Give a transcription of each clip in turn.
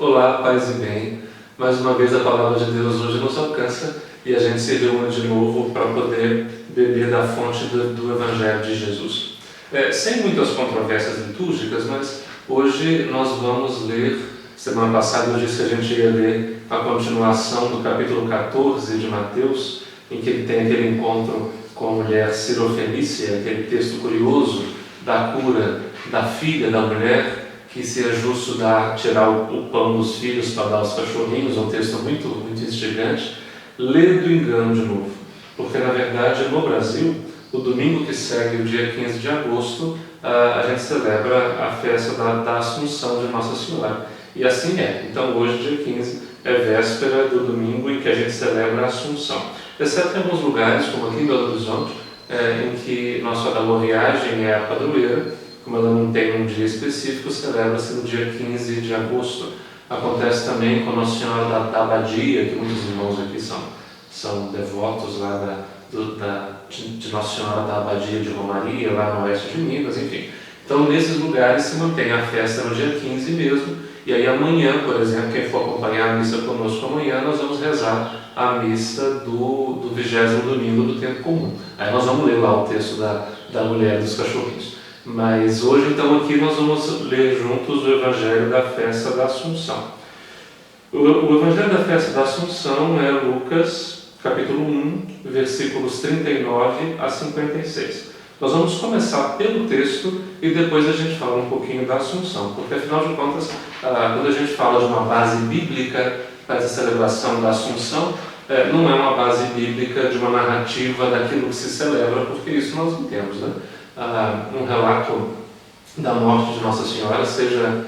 Olá, paz e bem. Mais uma vez a palavra de Deus hoje nos alcança e a gente se reúne de novo para poder beber da fonte do Evangelho de Jesus. Sem muitas controvérsias litúrgicas, mas hoje nós vamos ler, semana passada eu disse que a gente ia ler a continuação do capítulo 14 de Mateus, em que ele tem aquele encontro com a mulher Sirofenícia, aquele texto curioso da cura da filha da mulher, que se é justo tirar o pão dos filhos para dar aos cachorrinhos, um texto muito, muito instigante. Ler do engano de novo, porque na verdade no Brasil, o domingo que segue o dia 15 de agosto, a gente celebra a festa da Assunção de Nossa Senhora, e assim é. Então hoje, dia 15, é véspera do domingo em que a gente celebra a Assunção, exceto em alguns lugares, como aqui em Belo Horizonte, em que nossa viagem é a padroeira. Como ela não tem um dia específico, celebra-se no dia 15 de agosto. Acontece também com Nossa Senhora da Abadia, que muitos irmãos aqui são devotos lá de Nossa Senhora da Abadia de Romaria, lá no oeste de Minas, enfim. Então, nesses lugares se mantém a festa no dia 15 mesmo, e aí amanhã, por exemplo, quem for acompanhar a missa conosco amanhã, nós vamos rezar a missa do 20º domingo do tempo comum. Aí nós vamos ler lá o texto da mulher dos cachorrinhos. Mas hoje, então, aqui nós vamos ler juntos o Evangelho da Festa da Assunção. O Evangelho da Festa da Assunção é Lucas, capítulo 1, versículos 39 a 56. Nós vamos começar pelo texto e depois a gente fala um pouquinho da Assunção, porque, afinal de contas, quando a gente fala de uma base bíblica para essa celebração da Assunção, não é uma base bíblica de uma narrativa daquilo que se celebra, porque isso nós não temos, né? Um relato da morte de Nossa Senhora, seja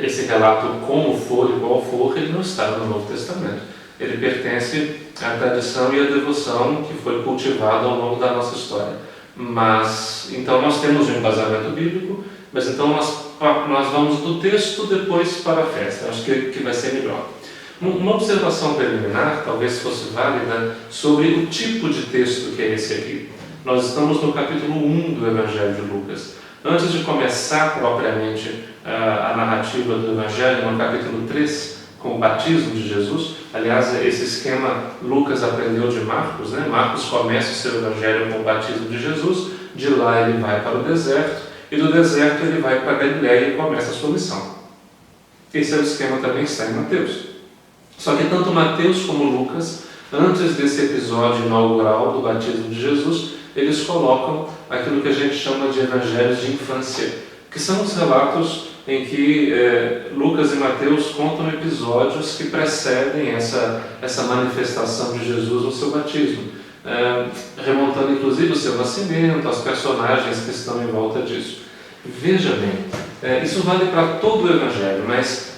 esse relato como for e qual for, ele não está no Novo Testamento. Ele pertence à tradição e à devoção que foi cultivada ao longo da nossa história. Mas, então nós temos um embasamento bíblico, mas então nós vamos do texto depois para a festa. Acho que vai ser melhor. Uma observação preliminar, talvez fosse válida, sobre o tipo de texto que é esse aqui. Nós estamos no capítulo 1 do Evangelho de Lucas. Antes de começar propriamente a narrativa do Evangelho, no capítulo 3, com o batismo de Jesus, aliás, esse esquema Lucas aprendeu de Marcos, né? Marcos começa o seu Evangelho com o batismo de Jesus, de lá ele vai para o deserto, e do deserto ele vai para a Galileia e começa a sua missão. Esse é o esquema também que está em Mateus. Só que tanto Mateus como Lucas, antes desse episódio inaugural do batismo de Jesus, eles colocam aquilo que a gente chama de evangelhos de infância, que são os relatos em que Lucas e Mateus contam episódios que precedem essa manifestação de Jesus no seu batismo, remontando inclusive o seu nascimento, as personagens que estão em volta disso. Veja bem, isso vale para todo o evangelho, mas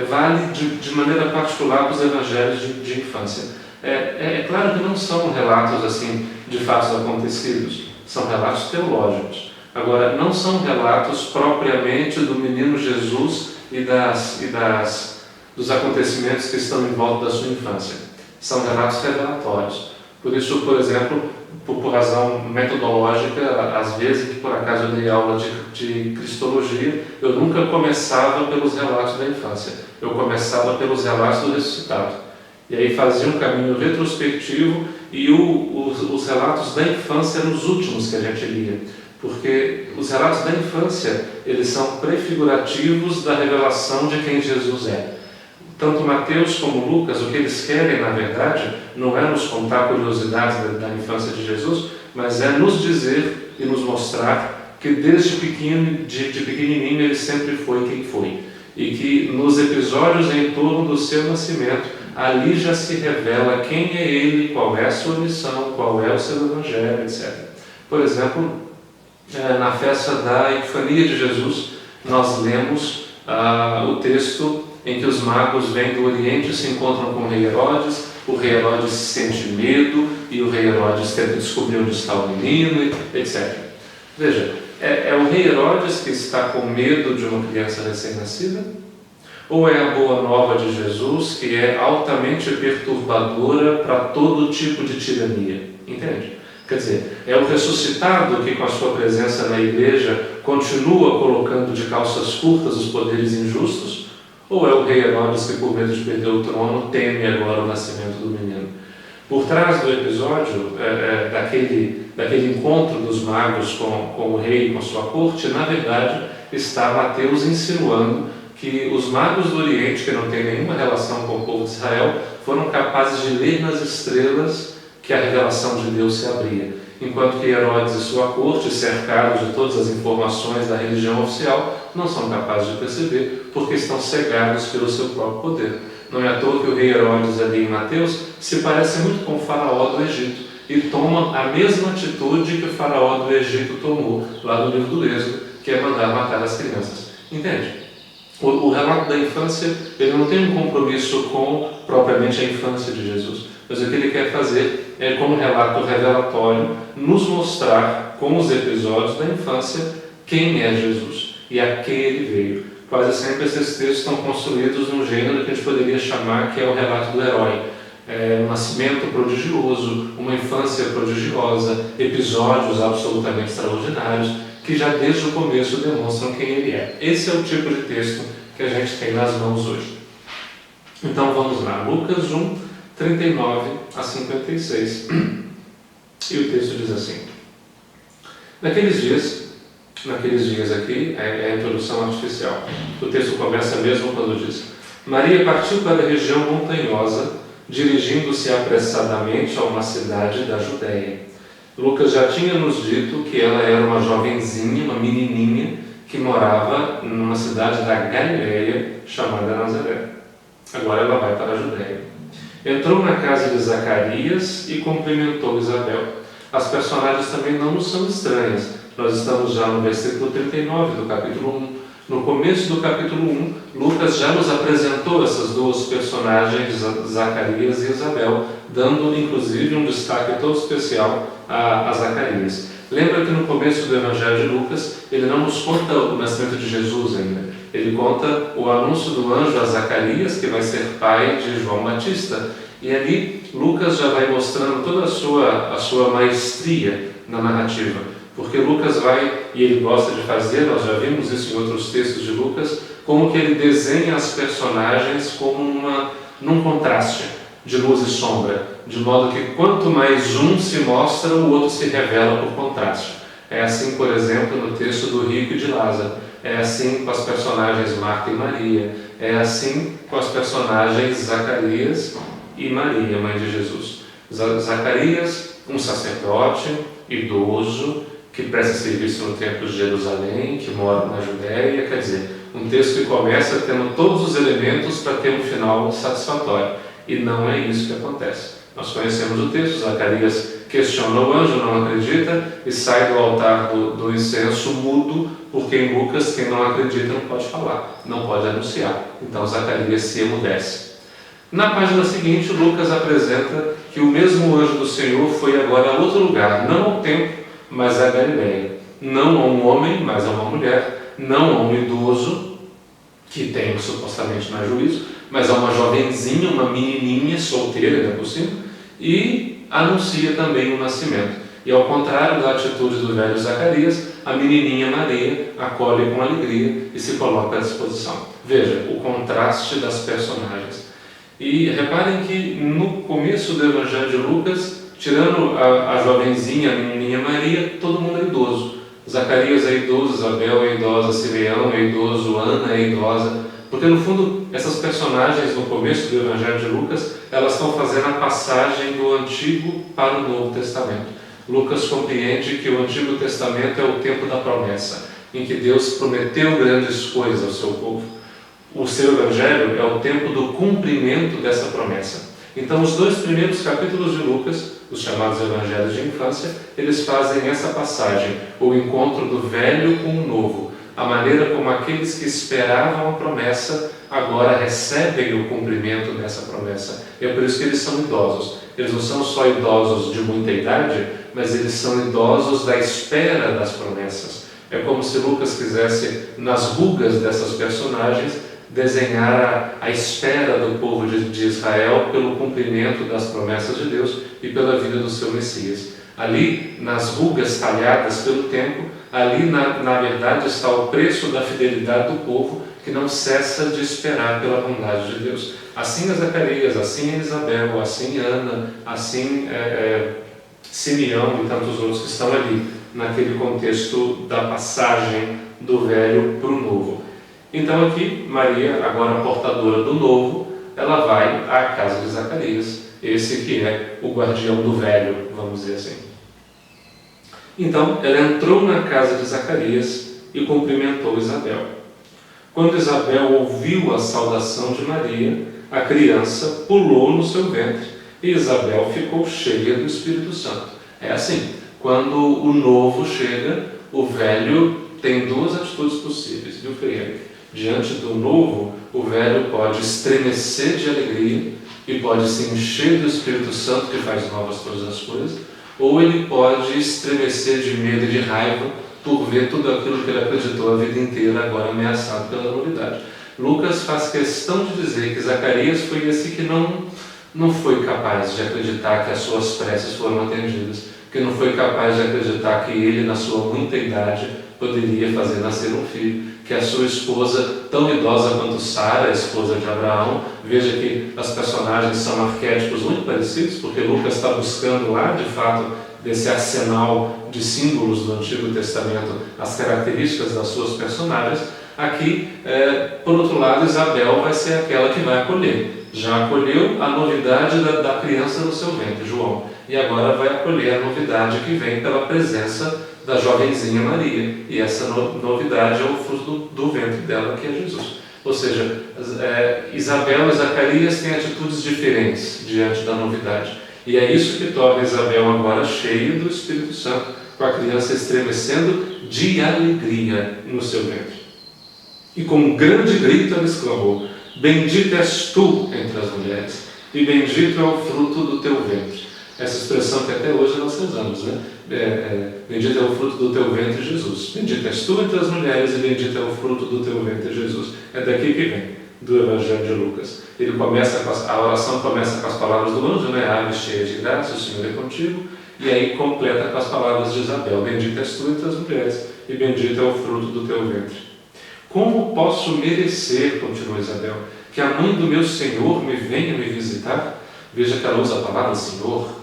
vale de maneira particular para os evangelhos de infância. É claro que não são relatos assim de fatos acontecidos, são relatos teológicos. Agora, não são relatos propriamente do menino Jesus e dos acontecimentos que estão em volta da sua infância. São relatos revelatórios. Por isso, por exemplo, por razão metodológica, às vezes que por acaso eu dei aula de Cristologia, eu nunca começava pelos relatos da infância. Eu começava pelos relatos do ressuscitado. E aí fazia um caminho retrospectivo e os relatos da infância eram os últimos que a gente lia. Porque os relatos da infância, eles são prefigurativos da revelação de quem Jesus é. Tanto Mateus como Lucas, o que eles querem, na verdade, não é nos contar curiosidades da infância de Jesus, mas é nos dizer e nos mostrar que desde pequenininho ele sempre foi quem foi. E que nos episódios em torno do seu nascimento, ali já se revela quem é ele, qual é a sua missão, qual é o seu evangelho, etc. Por exemplo, na festa da Epifania de Jesus, nós lemos o texto em que os magos vêm do Oriente e se encontram com o rei Herodes. O rei Herodes sente medo e o rei Herodes tenta descobrir onde está o menino, etc. Veja, é o rei Herodes que está com medo de uma criança recém-nascida? Ou é a boa nova de Jesus que é altamente perturbadora para todo tipo de tirania? Entende? Quer dizer, é o ressuscitado que com a sua presença na igreja continua colocando de calças curtas os poderes injustos? Ou é o rei Herodes que, por medo de perder o trono, teme agora o nascimento do menino? Por trás do episódio, daquele encontro dos magos com o rei e com sua corte, na verdade, está Mateus insinuando que os magos do Oriente, que não têm nenhuma relação com o povo de Israel, foram capazes de ler nas estrelas que a revelação de Deus se abria, enquanto que Herodes e sua corte, cercados de todas as informações da religião oficial, não são capazes de perceber, porque estão cegados pelo seu próprio poder. Não é à toa que o rei Herodes, ali em Mateus, se parece muito com o faraó do Egito e toma a mesma atitude que o faraó do Egito tomou lá no livro do Êxodo, que é mandar matar as crianças. Entende? O relato da infância, ele não tem um compromisso com propriamente a infância de Jesus, mas o que ele quer fazer é, como relato revelatório, nos mostrar com os episódios da infância quem é Jesus e a quem ele veio. Quase sempre esses textos estão construídos num gênero que a gente poderia chamar que é o relato do herói. Um nascimento prodigioso, uma infância prodigiosa, episódios absolutamente extraordinários, que já desde o começo demonstram quem ele é. Esse é o tipo de texto que a gente tem nas mãos hoje. Então vamos lá, Lucas 1, 39 a 56. E o texto diz assim: Naqueles dias aqui, é a introdução artificial. O texto começa mesmo quando diz: Maria partiu para a região montanhosa, dirigindo-se apressadamente a uma cidade da Judéia. Lucas já tinha nos dito que ela era uma jovenzinha, uma menininha, que morava numa cidade da Galileia chamada Nazaré. Agora ela vai para a Judéia. Entrou na casa de Zacarias e cumprimentou Isabel. As personagens também não nos são estranhas. Nós estamos já no versículo 39 do capítulo 1. No começo do capítulo 1, Lucas já nos apresentou essas duas personagens, Zacarias e Isabel, dando inclusive um destaque todo especial a Zacarias. Lembra que no começo do Evangelho de Lucas, ele não nos conta o nascimento de Jesus ainda. Ele conta o anúncio do anjo a Zacarias, que vai ser pai de João Batista. E ali, Lucas já vai mostrando toda a sua maestria na narrativa. Porque Lucas vai, e ele gosta de fazer, nós já vimos isso em outros textos de Lucas, como que ele desenha as personagens como num contraste de luz e sombra, de modo que quanto mais um se mostra, o outro se revela por contraste. É assim, por exemplo, no texto do rico e de Lázaro. É assim com as personagens Marta e Maria. É assim com as personagens Zacarias e Maria, mãe de Jesus. Zacarias, um sacerdote idoso, que presta serviço no templo de Jerusalém, que mora na Judéia, quer dizer, um texto que começa tendo todos os elementos para ter um final satisfatório. E não é isso que acontece. Nós conhecemos o texto, Zacarias questiona o anjo, não acredita, e sai do altar do incenso mudo, porque em Lucas quem não acredita não pode falar, não pode anunciar. Então Zacarias se emudece. Na página seguinte, Lucas apresenta que o mesmo anjo do Senhor foi agora a outro lugar, não ao templo, mas a Galileia. Não a um homem, mas a uma mulher. Não a um idoso, que tem supostamente mais juízo, mas a uma jovenzinha, uma menininha solteira, ainda por cima, e anuncia também o nascimento. E ao contrário da atitude do velho Zacarias, a menininha Maria acolhe com alegria e se coloca à disposição. Veja, o contraste das personagens. E reparem que no começo do Evangelho de Lucas, tirando a jovenzinha, a menininha Maria, todo mundo é idoso. Zacarias é idoso, Isabel é idosa, Simeão é idoso, Ana é idosa. Porque no fundo, essas personagens no começo do Evangelho de Lucas, elas estão fazendo a passagem do Antigo para o Novo Testamento. Lucas compreende que o Antigo Testamento é o tempo da promessa, em que Deus prometeu grandes coisas ao seu povo. O seu Evangelho é o tempo do cumprimento dessa promessa. Então, os dois primeiros capítulos de Lucas, os chamados Evangelhos de Infância, eles fazem essa passagem, o encontro do velho com o novo, a maneira como aqueles que esperavam a promessa agora recebem o cumprimento dessa promessa. E é por isso que eles são idosos. Eles não são só idosos de muita idade, mas eles são idosos da espera das promessas. É como se Lucas quisesse, nas rugas dessas personagens, desenhar a espera do povo de Israel pelo cumprimento das promessas de Deus e pela vida do seu Messias. Ali, nas rugas talhadas pelo tempo, ali na verdade está o preço da fidelidade do povo que não cessa de esperar pela bondade de Deus. Assim é Zacarias, assim é Isabel, assim Ana, assim Simeão e tantos outros que estão ali, naquele contexto da passagem do velho para o novo. Então aqui, Maria, agora portadora do novo, ela vai à casa de Zacarias, esse que é o guardião do velho, vamos dizer assim. Então, ela entrou na casa de Zacarias e cumprimentou Isabel. Quando Isabel ouviu a saudação de Maria, a criança pulou no seu ventre e Isabel ficou cheia do Espírito Santo. É assim, quando o novo chega, o velho tem duas atitudes possíveis, viu, Frei? Diante do novo, o velho pode estremecer de alegria e pode se encher do Espírito Santo, que faz novas todas as coisas, ou ele pode estremecer de medo e de raiva por ver tudo aquilo que ele acreditou a vida inteira agora ameaçado pela novidade. Lucas faz questão de dizer que Zacarias foi esse que não foi capaz de acreditar que as suas preces foram atendidas, que não foi capaz de acreditar que ele, na sua muita idade, poderia fazer nascer um filho, que a sua esposa, tão idosa quanto Sara, a esposa de Abraão, veja que as personagens são arquétipos muito parecidos, porque Lucas está buscando lá, de fato, desse arsenal de símbolos do Antigo Testamento, as características das suas personagens. Aqui, por outro lado, Isabel vai ser aquela que vai acolher. Já acolheu a novidade da criança no seu ventre, João, e agora vai acolher a novidade que vem pela presença da jovenzinha Maria, e essa novidade é o fruto do ventre dela, que é Jesus. Ou seja, Isabel e Zacarias têm atitudes diferentes diante da novidade, e é isso que torna Isabel agora cheia do Espírito Santo, com a criança estremecendo de alegria no seu ventre. E com um grande grito ela exclamou: bendita és tu entre as mulheres, e bendito é o fruto do teu ventre. Essa expressão que até hoje nós usamos, né? Bendito é o fruto do teu ventre, Jesus. Bendita és tu entre as mulheres e bendito é o fruto do teu ventre, Jesus. É daqui que vem, do Evangelho de Lucas. A oração começa com as palavras do anjo, né? Ave cheia de graça, o Senhor é contigo. E aí completa com as palavras de Isabel: bendita és tu entre as mulheres e bendito é o fruto do teu ventre. Como posso merecer, continua Isabel, que a mãe do meu Senhor me venha me visitar? Veja que ela usa a palavra Senhor.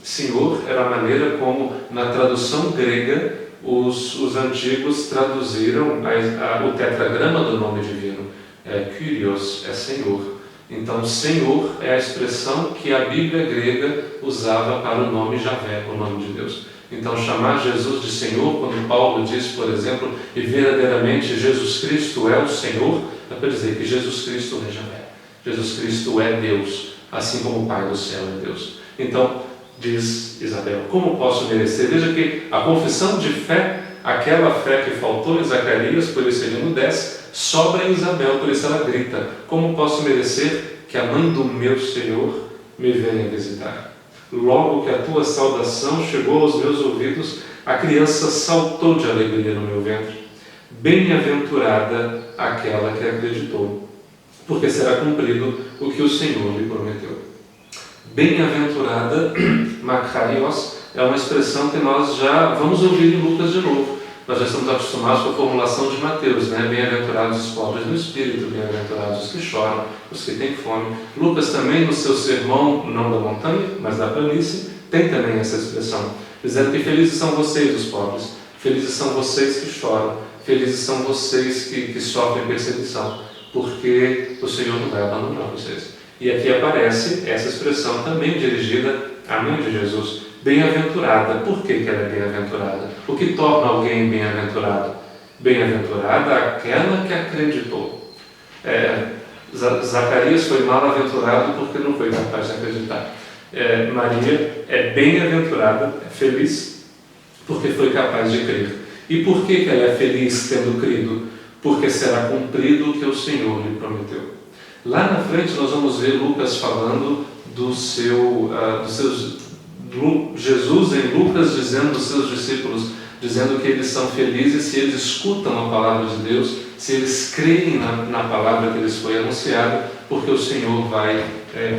Senhor era a maneira como, na tradução grega, os antigos traduziram o tetragrama do nome divino. Kyrios é Senhor. Então, Senhor é a expressão que a Bíblia grega usava para o nome Javé, o nome de Deus. Então, chamar Jesus de Senhor, quando Paulo diz, por exemplo, e verdadeiramente Jesus Cristo é o Senhor, é para dizer que Jesus Cristo é Javé. Jesus Cristo é Deus, assim como o Pai do céu é Deus. Então, diz Isabel, como posso merecer? Veja que a confissão de fé, aquela fé que faltou em Zacarias, por isso ele emudece, sobra em Isabel, por isso ela grita: como posso merecer que a mãe do meu Senhor me venha visitar? Logo que a tua saudação chegou aos meus ouvidos, a criança saltou de alegria no meu ventre. Bem-aventurada aquela que acreditou, porque será cumprido o que o Senhor lhe prometeu. Bem-aventurada, makarios, é uma expressão que nós já vamos ouvir em Lucas de novo. Nós já estamos acostumados com a formulação de Mateus, né? Bem-aventurados os pobres no espírito, bem-aventurados os que choram, os que têm fome. Lucas também, no seu sermão, não da montanha, mas da planície, tem também essa expressão, dizendo que felizes são vocês, os pobres, felizes são vocês que choram, felizes são vocês que sofrem perseguição, porque o Senhor não vai abandonar vocês. E aqui aparece essa expressão também dirigida à mãe de Jesus, bem-aventurada. Por que ela é bem-aventurada? O que torna alguém bem-aventurado? Bem-aventurada aquela que acreditou. Zacarias foi mal-aventurado porque não foi capaz de acreditar. Maria é bem-aventurada, é feliz, porque foi capaz de crer. E por que ela é feliz tendo crido? Porque será cumprido o que o Senhor lhe prometeu. Lá na frente nós vamos ver Lucas falando Jesus em Lucas dizendo dos seus discípulos, dizendo que eles são felizes se eles escutam a palavra de Deus, se eles creem na palavra que lhes foi anunciada, porque o Senhor vai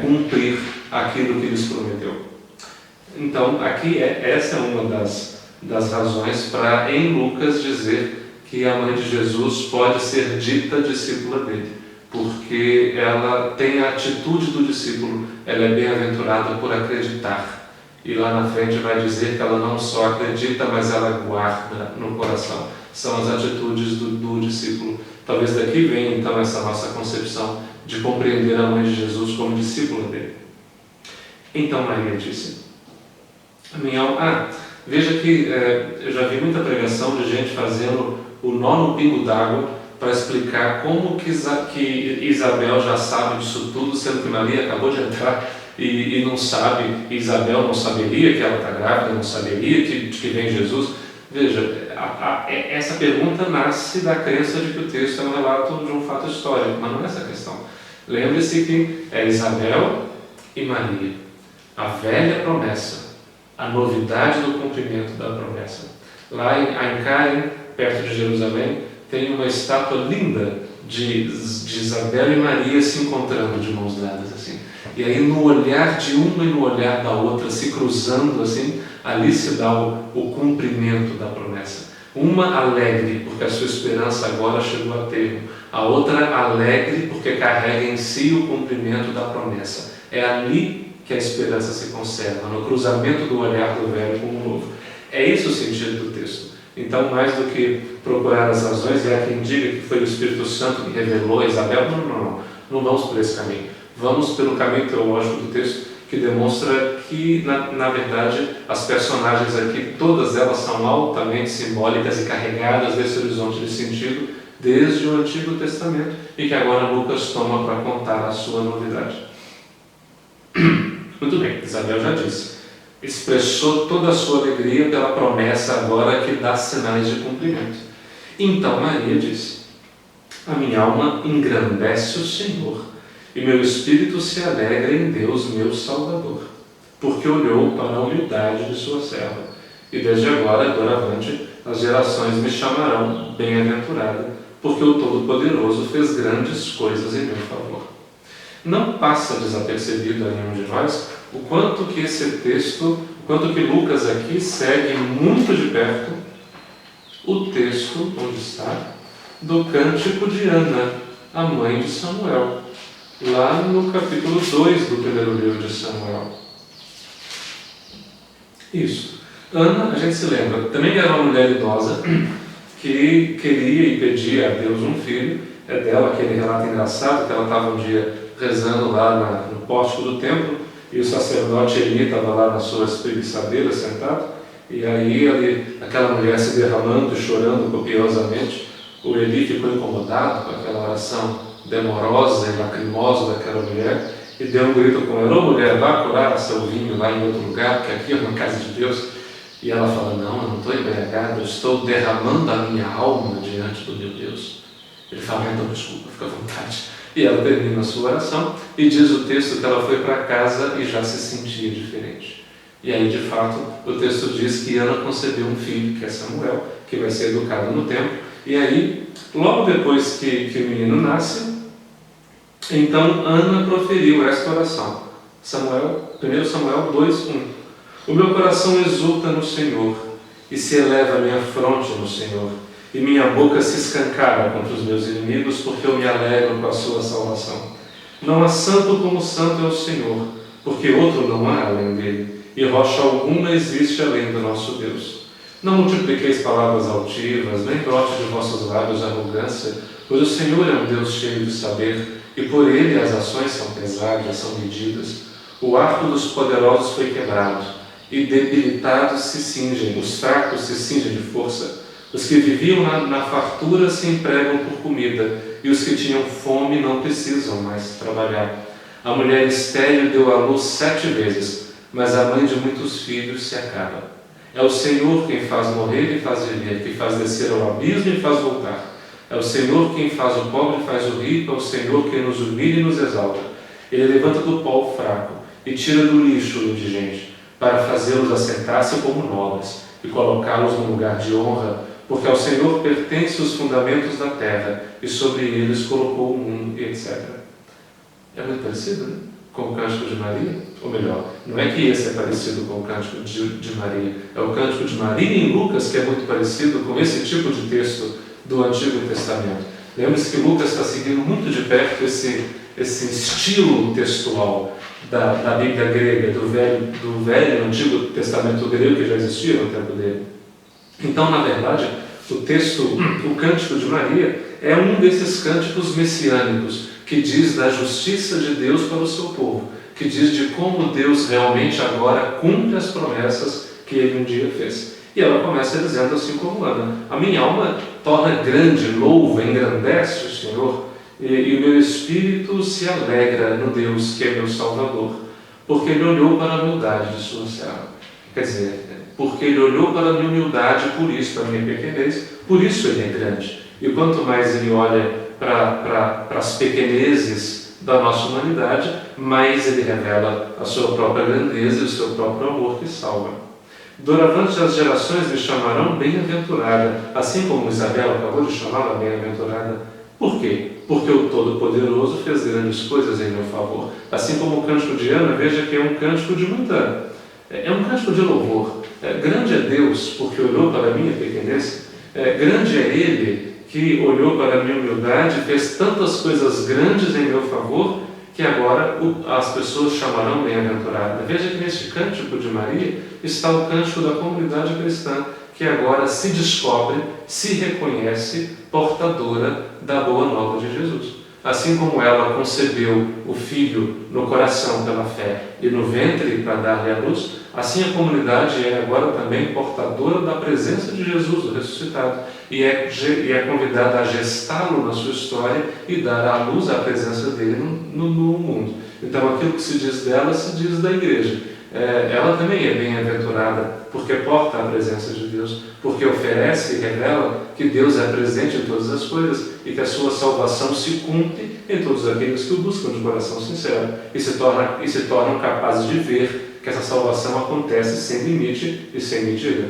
cumprir aquilo que lhes prometeu. Então, aqui essa é uma das razões para, em Lucas, dizer que a mãe de Jesus pode ser dita discípula dele, porque ela tem a atitude do discípulo, ela é bem-aventurada por acreditar. E lá na frente vai dizer que ela não só acredita, mas ela guarda no coração. São as atitudes do discípulo. Talvez daqui venha então essa nossa concepção de compreender a mãe de Jesus como discípula dele. Então Maria disse: veja que eu já vi muita pregação de gente fazendo o nó no pingo d'água para explicar como que Isabel já sabe disso tudo, sendo que Maria acabou de entrar e não sabe, Isabel não saberia que ela está grávida, não saberia que vem Jesus. Veja, essa pergunta nasce da crença de que o texto é um relato de um fato histórico, mas não é essa a questão. Lembre-se que é Isabel e Maria, a velha promessa, a novidade do cumprimento da promessa. Lá em Ain-Karim, perto de Jerusalém, tem uma estátua linda de Isabel e Maria se encontrando de mãos dadas assim. E aí no olhar de uma e no olhar da outra se cruzando assim, ali se dá o cumprimento da promessa. Uma alegre porque a sua esperança agora chegou a termo, a outra alegre porque carrega em si o cumprimento da promessa. É ali que a esperança se conserva, no cruzamento do olhar do velho com o novo. É esse o sentido do texto. Então, mais do que procurar as razões, e há quem diga que foi o Espírito Santo que revelou a Isabel, não vamos por esse caminho. Vamos pelo caminho teológico do texto, que demonstra que, na verdade, as personagens aqui, todas elas são altamente simbólicas e carregadas desse horizonte de sentido desde o Antigo Testamento, e que agora Lucas toma para contar a sua novidade. Muito bem, Isabel já disse. Expressou toda a sua alegria pela promessa agora que dá sinais de cumprimento. Então Maria disse: a minha alma engrandece o Senhor, e meu espírito se alegra em Deus, meu Salvador, porque olhou para a humildade de sua serva. E desde agora, doravante, as gerações me chamarão bem-aventurada, porque o Todo-Poderoso fez grandes coisas em meu favor. Não passa desapercebido a nenhum de nós o quanto que esse texto, o quanto que Lucas aqui segue muito de perto o texto, onde está, do Cântico de Ana, a mãe de Samuel, lá no capítulo 2 do primeiro livro de Samuel. Isso. Ana, a gente se lembra, também era uma mulher idosa que queria e pedia a Deus um filho. É dela aquele relato engraçado que ela estava um dia rezando lá no pórtico do templo, e o sacerdote Eli estava lá na sua espreguiçadeira sentado, e aí aquela mulher se derramando e chorando copiosamente. O Eli ficou incomodado com aquela oração demorosa e lacrimosa daquela mulher, e deu um grito com ela: ô mulher, vá curar seu vinho lá em outro lugar, porque aqui é uma casa de Deus. E ela fala: não, eu não estou embriagada, eu estou derramando a minha alma diante do meu Deus. Ele fala: então desculpa, fica à vontade. E ela termina a sua oração e diz o texto que ela foi para casa e já se sentia diferente. E aí, de fato, o texto diz que Ana concebeu um filho, que é Samuel, que vai ser educado no templo. E aí, logo depois que o menino nasce, então Ana proferiu esta oração. 1 Samuel 2:1. O meu coração exulta no Senhor, e se eleva a minha fronte no Senhor, e minha boca se escancara contra os meus inimigos, porque eu me alegro com a sua salvação. Não há santo como santo é o Senhor, porque outro não há além dele, e rocha alguma existe além do nosso Deus. Não multipliqueis palavras altivas, nem brote de vossos lábios arrogância, pois o Senhor é um Deus cheio de saber, e por ele as ações são pesadas, são medidas. O arco dos poderosos foi quebrado, e debilitados se cingem, os fracos se cingem de força. Os que viviam na fartura se empregam por comida, e os que tinham fome não precisam mais trabalhar. A mulher estéril deu à luz 7 vezes, mas a mãe de muitos filhos se acaba. É o Senhor quem faz morrer e faz viver, que faz descer ao abismo e faz voltar. É o Senhor quem faz o pobre e faz o rico, é o Senhor quem nos humilha e nos exalta. Ele levanta do pó o fraco e tira do lixo o indigente, para fazê-los assentar-se como nobres e colocá-los num lugar de honra, porque ao Senhor pertencem os fundamentos da terra, e sobre eles colocou o mundo, etc. É muito parecido, né? Com o Cântico de Maria? Ou melhor, não é que esse é parecido com o Cântico de Maria, é o Cântico de Maria em Lucas que é muito parecido com esse tipo de texto do Antigo Testamento. Lembre-se que Lucas está seguindo muito de perto esse estilo textual da Bíblia grega, do velho Antigo Testamento grego que já existia no tempo dele. Então, na verdade, o Cântico de Maria é um desses cânticos messiânicos que diz da justiça de Deus para o seu povo, que diz de como Deus realmente agora cumpre as promessas que Ele um dia fez. E ela começa dizendo assim como Ana: a minha alma torna grande, louva, engrandece o Senhor, e o meu espírito se alegra no Deus que é meu Salvador, porque Ele olhou para a humildade de sua serva. Quer dizer, porque Ele olhou para a minha humildade, por isso a minha pequenez, por isso Ele é grande. E quanto mais Ele olha para as pequenezes da nossa humanidade, mais Ele revela a sua própria grandeza e o seu próprio amor que salva. Doravante as gerações me chamarão bem-aventurada, assim como Isabel acabou de chamá-la bem-aventurada. Por quê? Porque o Todo-Poderoso fez grandes coisas em meu favor. Assim como o cântico de Ana, veja que é um cântico de é um cântico de louvor. Grande é Deus, porque olhou para a minha pequenez. Grande é Ele, que olhou para a minha humildade, fez tantas coisas grandes em meu favor, que agora as pessoas chamarão bem-aventurada. Veja que neste cântico de Maria está o cântico da comunidade cristã, que agora se descobre, se reconhece portadora da boa nova de Jesus. Assim como ela concebeu o Filho no coração pela fé e no ventre para dar-lhe a luz, assim a comunidade é agora também portadora da presença de Jesus, o ressuscitado, e é convidada a gestá-lo na sua história e dar à luz a presença dele no mundo. Então aquilo que se diz dela, se diz da igreja. Ela também é bem-aventurada, porque porta a presença de Deus, porque oferece e revela que Deus é presente em todas as coisas e que a sua salvação se cumpre em todos aqueles que o buscam de coração sincero e se tornam capazes de ver que essa salvação acontece sem limite e sem medida.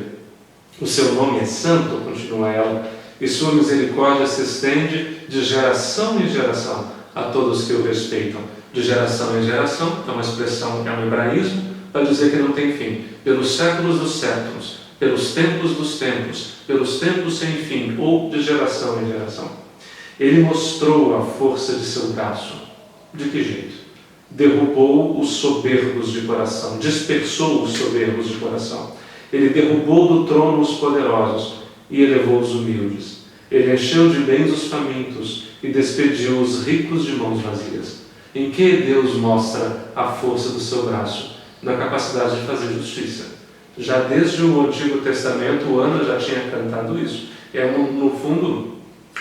O seu nome é santo, continua ela, e sua misericórdia se estende de geração em geração a todos que o respeitam. De geração em geração, é uma expressão, é um hebraísmo, para dizer que não tem fim. Pelos séculos dos séculos, pelos tempos dos tempos, pelos tempos sem fim, ou de geração em geração. Ele mostrou a força de seu braço. De que jeito? Derrubou os soberbos de coração, dispersou os soberbos de coração. Ele derrubou do trono os poderosos e elevou os humildes. Ele encheu de bens os famintos e despediu os ricos de mãos vazias. Em que Deus mostra a força do seu braço? Na capacidade de fazer justiça. Já desde o Antigo Testamento, Ana já tinha cantado isso. É, no fundo,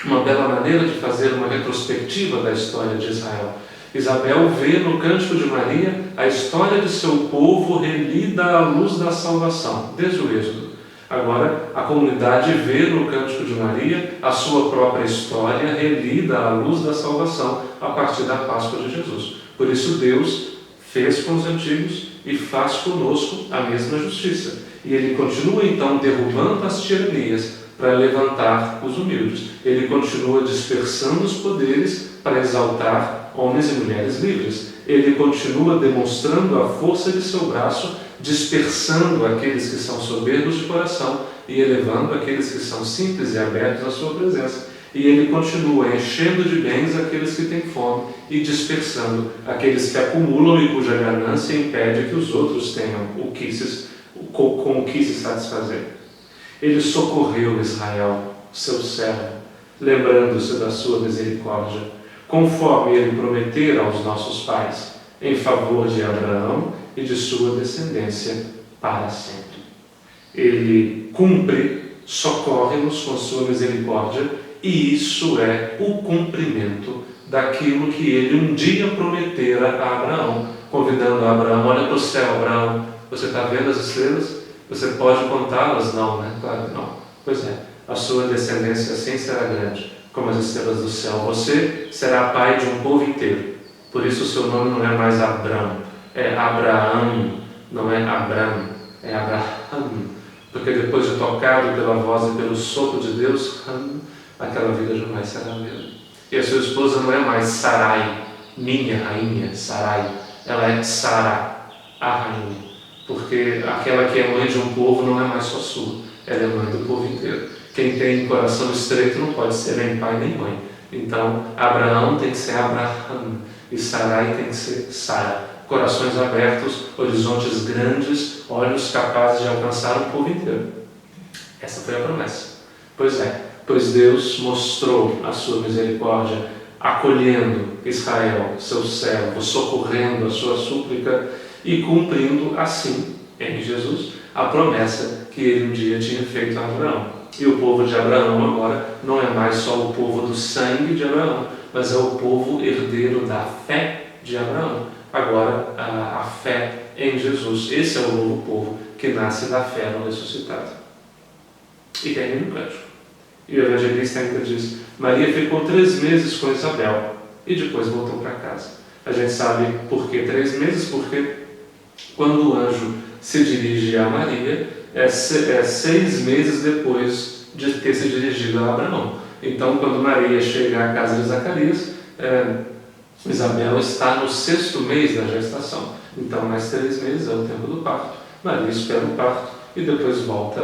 uma bela maneira de fazer uma retrospectiva da história de Israel. Isabel vê no Cântico de Maria a história de seu povo relida à luz da salvação, desde o Êxodo. Agora, a comunidade vê no Cântico de Maria a sua própria história relida à luz da salvação a partir da Páscoa de Jesus. Por isso, Deus fez com os antigos e faz conosco a mesma justiça. E Ele continua, então, derrubando as tiranias para levantar os humildes. Ele continua dispersando os poderes para exaltar homens e mulheres livres. Ele continua demonstrando a força de seu braço, dispersando aqueles que são soberbos de coração e elevando aqueles que são simples e abertos à sua presença. E Ele continua enchendo de bens aqueles que têm fome e dispersando aqueles que acumulam e cuja ganância impede que os outros tenham com o que se satisfazer. Ele socorreu Israel, seu servo, lembrando-se da sua misericórdia, conforme Ele prometera aos nossos pais, em favor de Abraão e de sua descendência para sempre. Ele cumpre, socorre-nos com sua misericórdia, e isso é o cumprimento daquilo que Ele um dia prometera a Abraão, convidando a Abraão: olha para o céu, Abraão, você está vendo as estrelas? Você pode contá-las? Não, né? Claro que não. Pois é, a sua descendência assim será grande, como as estrelas do céu. Você será pai de um povo inteiro. Por isso o seu nome não é mais Abrão, é Abraão, não é Abram, é Abraham. Porque depois de tocado pela voz e pelo sopro de Deus, aquela vida jamais será a mesma. E a sua esposa não é mais Sarai, minha rainha, Sarai. Ela é Sara, a rainha. Porque aquela que é mãe de um povo não é mais só sua. ela é mãe do povo inteiro. Quem tem coração estreito não pode ser nem pai nem mãe. Então, Abraão tem que ser Abraham e Sarai tem que ser Sara. Corações abertos, horizontes grandes, olhos capazes de alcançar o povo inteiro. Essa foi a promessa. Pois Deus mostrou a sua misericórdia, acolhendo Israel, seu servo, socorrendo a sua súplica e cumprindo assim, em Jesus, a promessa que ele um dia tinha feito a Abraão. E o povo de Abraão agora não é mais só o povo do sangue de Abraão, mas é o povo herdeiro da fé de Abraão. Agora, a fé em Jesus. Esse é o novo povo que nasce da fé no ressuscitado. E termina o cântico. E o evangelista ainda diz: Maria ficou 3 meses com Isabel e depois voltou para casa. A gente sabe por que 3 meses? Porque quando o anjo se dirige a Maria, é 6 meses depois de ter se dirigido a Abraão. Então, quando Maria chega à casa de Zacarias, Isabel está no 6º mês da gestação. Então, mais 3 meses é o tempo do parto. Maria espera o parto e depois volta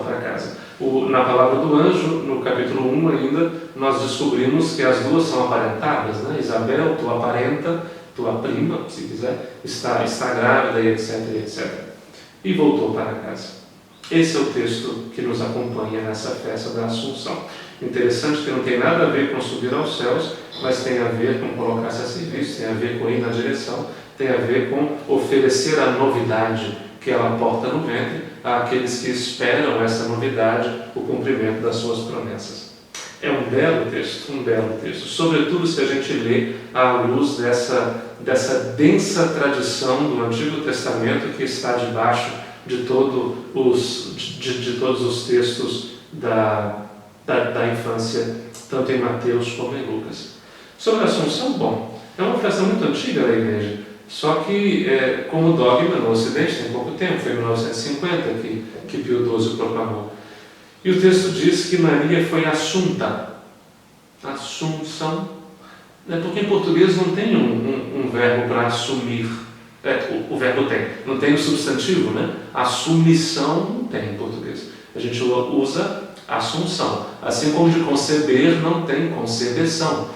para casa. Na palavra do anjo, no capítulo 1 ainda, nós descobrimos que as duas são aparentadas, né? Isabel, tua parenta, tua prima, se quiser, está grávida e etc, etc. E voltou para casa. Esse é o texto que nos acompanha nessa festa da Assunção. Interessante que não tem nada a ver com subir aos céus, mas tem a ver com colocar-se a serviço, tem a ver com ir na direção, tem a ver com oferecer a novidade que ela porta no ventre àqueles que esperam essa novidade, o cumprimento das suas promessas. É um belo texto, sobretudo se a gente lê à luz dessa densa tradição do Antigo Testamento que está debaixo de todos os textos da infância, tanto em Mateus como em Lucas. Sobre a Assunção, é uma festa muito antiga da igreja, só que como dogma no Ocidente tem pouco tempo, foi em 1950 que Pio XII proclamou. E o texto diz que Maria foi assunta. Assunção. Porque em português não tem um verbo para assumir. O verbo tem. Não tem o substantivo, né? Assumição não tem em português. A gente usa assunção. Assim como de conceber não tem concebeção.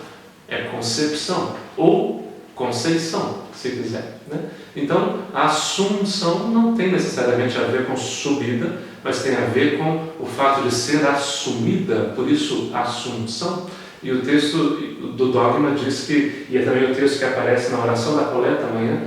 É concepção. Ou conceição, se quiser. Né? Então, a assunção não tem necessariamente a ver com subida, mas tem a ver com o fato de ser assumida, por isso, assunção. E o texto do dogma diz que, e é também o texto que aparece na oração da coleta amanhã,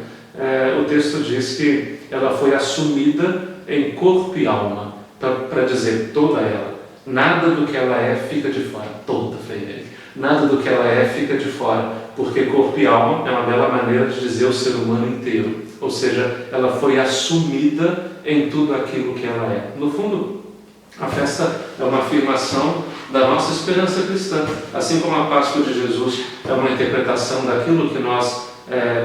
o texto diz que ela foi assumida em corpo e alma, para dizer toda ela. Nada do que ela é fica de fora, toda, Frei. Nada do que ela é fica de fora, porque corpo e alma é uma bela maneira de dizer o ser humano inteiro. Ou seja, ela foi assumida em tudo aquilo que ela é. No fundo, a festa é uma afirmação da nossa esperança cristã. Assim como a Páscoa de Jesus é uma interpretação daquilo que nós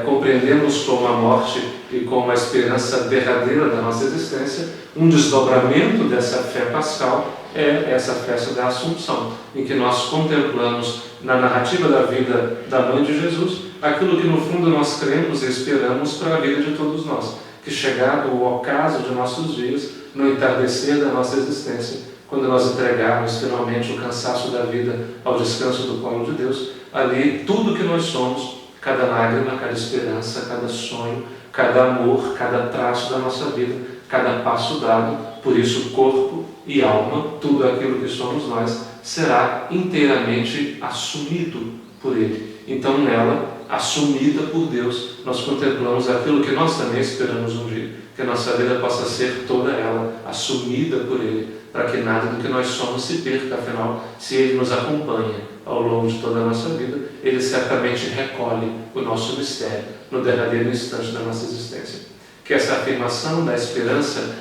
compreendemos como a morte e como a esperança derradeira da nossa existência, um desdobramento dessa fé pascal é essa festa da Assunção, em que nós contemplamos na narrativa da vida da Mãe de Jesus aquilo que no fundo nós cremos e esperamos para a vida de todos nós, que chegado o ocaso de nossos dias, no entardecer da nossa existência, quando nós entregarmos finalmente o cansaço da vida ao descanso do colo de Deus, ali tudo que nós somos, cada lágrima, cada esperança, cada sonho, cada amor, cada traço da nossa vida, cada passo dado, por isso corpo e alma, tudo aquilo que somos nós, será inteiramente assumido por Ele. Então nela, assumida por Deus, nós contemplamos aquilo que nós também esperamos um dia, que a nossa vida possa ser toda ela assumida por Ele, para que nada do que nós somos se perca. Afinal, se Ele nos acompanha ao longo de toda a nossa vida, Ele certamente recolhe o nosso mistério no derradeiro instante da nossa existência. Que essa afirmação da esperança,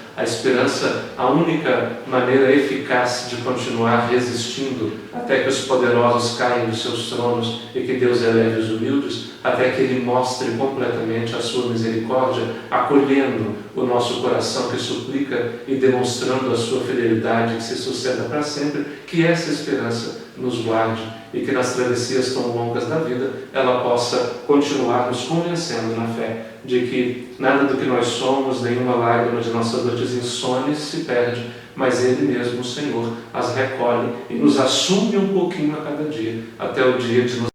a única maneira eficaz de continuar resistindo até que os poderosos caem dos seus tronos e que Deus eleve os humildes, até que Ele mostre completamente a sua misericórdia, acolhendo o nosso coração que suplica e demonstrando a sua fidelidade que se suceda para sempre, que essa esperança nos guarde e que nas travessias tão longas da vida ela possa continuar nos convencendo na fé de que nada do que nós somos, nenhuma lágrima de nossa dor de noites insones se perde, mas Ele mesmo, o Senhor, as recolhe e nos assume um pouquinho a cada dia, até o dia de nos